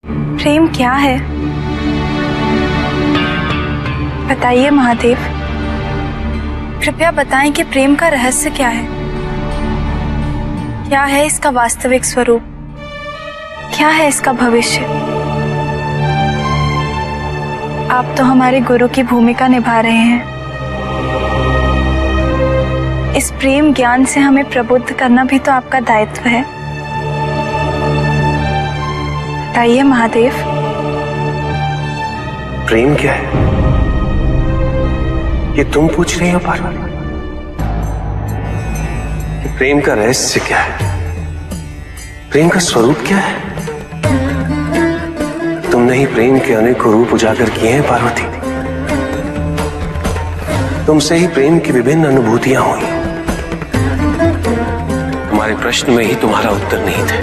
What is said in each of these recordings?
प्रेम क्या है? बताइए महादेव, कृपया बताएं कि प्रेम का रहस्य क्या है? क्या है इसका वास्तविक स्वरूप? क्या है इसका भविष्य? आप तो हमारे गुरु की भूमिका निभा रहे हैं। इस प्रेम ज्ञान से हमें प्रबुद्ध करना भी तो आपका दायित्व है। बताइए महादेव। प्रेम क्या है ये तुम पूछ रही हो पार्वती? प्रेम का रहस्य क्या है? प्रेम का स्वरूप क्या है? तुमने ही प्रेम के अनेकों रूप उजागर किए हैं पार्वती। तुमसे ही प्रेम की विभिन्न अनुभूतियां हुई। तुम्हारे प्रश्न में ही तुम्हारा उत्तर नहीं था।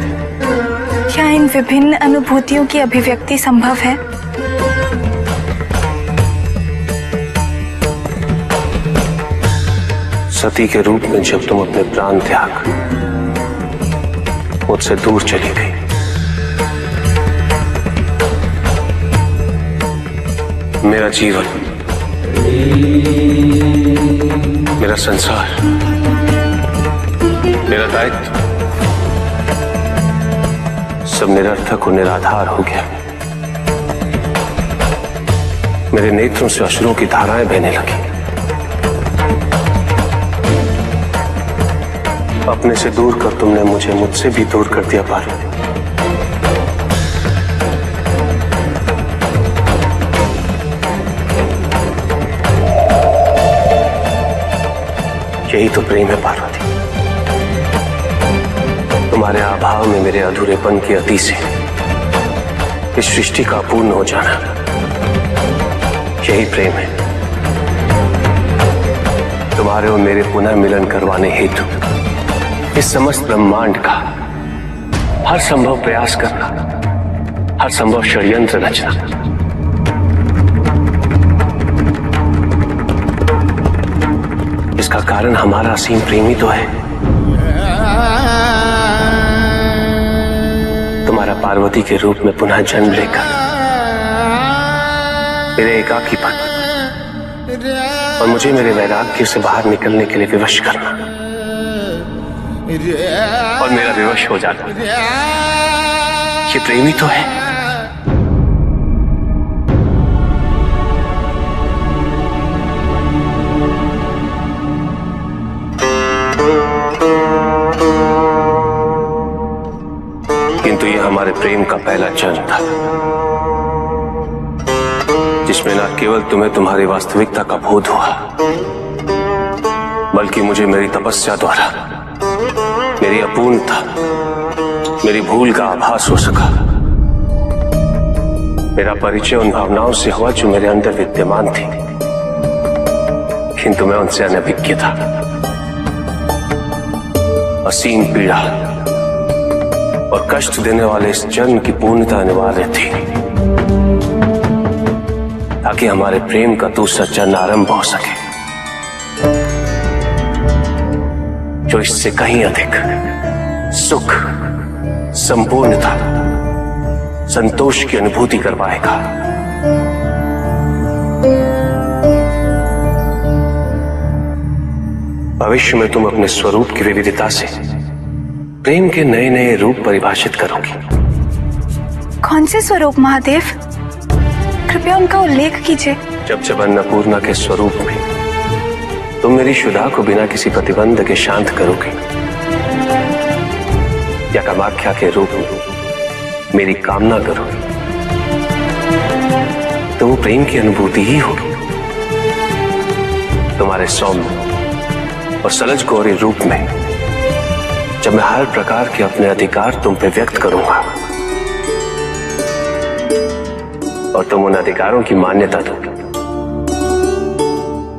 क्या इन विभिन्न अनुभूतियों की अभिव्यक्ति संभव है? सती के रूप में जब तुम अपने प्राण त्याग मुझसे दूर चली गई, मेरा जीवन, मेरा संसार, मेरा दायित्व सब निरर्थक और निराधार हो गया। मेरे नेत्रों से अश्रुओं की धाराएं बहने लगी। अपने से दूर कर तुमने मुझे मुझसे भी दूर कर दिया पार्वती। यही तो प्रेम है पार्वती। तुम्हारे अभाव में मेरे अधूरेपन की अति से इस सृष्टि का अपूर्ण हो जाना, यही प्रेम है। तुम्हारे और मेरे पुनः मिलन करवाने हेतु इस समस्त ब्रह्मांड का हर संभव प्रयास करना, हर संभव षड्यंत्र रचना। इसका कारण हमारा असीम प्रेम ही तो है। तुम्हारा पार्वती के रूप में पुनः जन्म लेकर मेरे एकाकीपन और मुझे मेरे वैराग्य से बाहर निकलने के लिए विवश करना और मेरा विवश हो जाना, ये प्रेम ही तो है। किंतु ये हमारे प्रेम का पहला जन्म था, जिसमें न केवल तुम्हें तुम्हारी वास्तविकता का बोध हुआ, बल्कि मुझे मेरी तपस्या द्वारा मेरी अपूर्णता, मेरी भूल का आभास हो सका। मेरा परिचय उन भावनाओं से हुआ जो मेरे अंदर विद्यमान थी, किंतु मैं उनसे अनभिज्ञ था। असीम पीड़ा और कष्ट देने वाले इस जन्म की पूर्णता अनिवार्य थी, ताकि हमारे प्रेम का दूसरा जन्म आरंभ हो सके, जो इससे कहीं अधिक सुख, संपूर्णता, संतोष की अनुभूति करवाएगा। भविष्य में तुम अपने स्वरूप की विविधता से प्रेम के नए नए रूप परिभाषित करोगी। कौन से स्वरूप महादेव? कृपया उनका उल्लेख कीजिए। जब जब अन्नपूर्णा के स्वरूप में तुम मेरी शुदा को बिना किसी प्रतिबंध के शांत करोगे, या कामाख्या के रूप में मेरी कामना करोगे, तो वो प्रेम की अनुभूति ही होगी। तुम्हारे सौम्य और सलज गौरी रूप में जब मैं हर प्रकार के अपने अधिकार तुम पे व्यक्त करूंगा और तुम उन अधिकारों की मान्यता दोगे,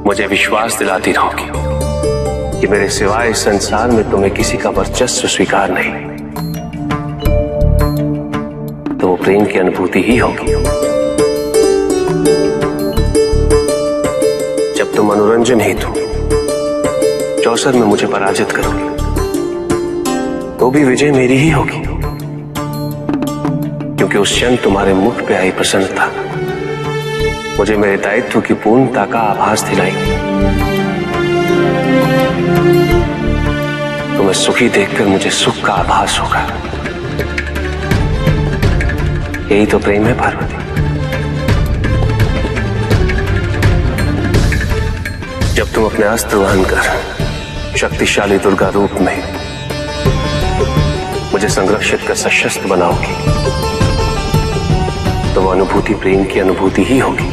मुझे विश्वास दिलाती रहोगी कि मेरे सिवाय इस संसार में तुम्हें किसी का वर्चस्व स्वीकार नहीं, तो वो प्रेम की अनुभूति ही होगी। जब तुम मनोरंजन हेतु चौसर में मुझे पराजित करोगे, तो भी विजय मेरी ही होगी, क्योंकि उस क्षण तुम्हारे मुख पे आई प्रसन्नता मुझे मेरे दायित्व की पूर्णता का आभास दिलाई। तुम्हें सुखी देखकर मुझे सुख का आभास होगा। यही तो प्रेम है पार्वती। जब तुम अपने अस्त्र वहन कर शक्तिशाली दुर्गा रूप में मुझे संरक्षित कर सशस्त्र बनाओगी तो वो अनुभूति प्रेम की अनुभूति ही होगी।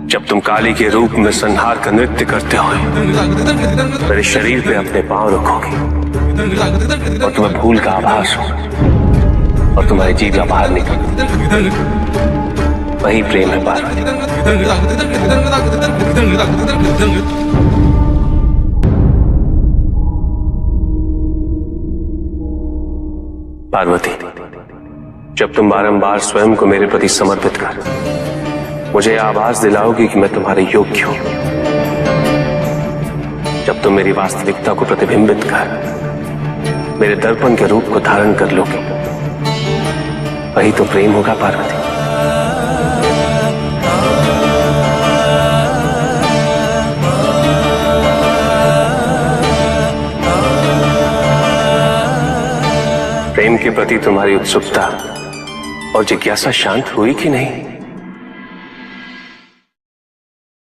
जब तुम काली के रूप में संहार का नृत्य करते हुए मेरे शरीर पे अपने पांव रखोगे और तुम्हें भूल का आभास होगा और तुम्हारी जीभ बाहर निकल, वही प्रेम है पार्वती। पार्वती, जब तुम बारंबार स्वयं को मेरे प्रति समर्पित कर मुझे आभास दिलाओगी कि मैं तुम्हारे योग्य हूं, जब तुम मेरी वास्तविकता को प्रतिबिंबित कर मेरे दर्पण के रूप को धारण कर लोगे, वही तो प्रेम होगा पार्वती। प्रेम के प्रति तुम्हारी उत्सुकता और जिज्ञासा शांत हुई कि नहीं?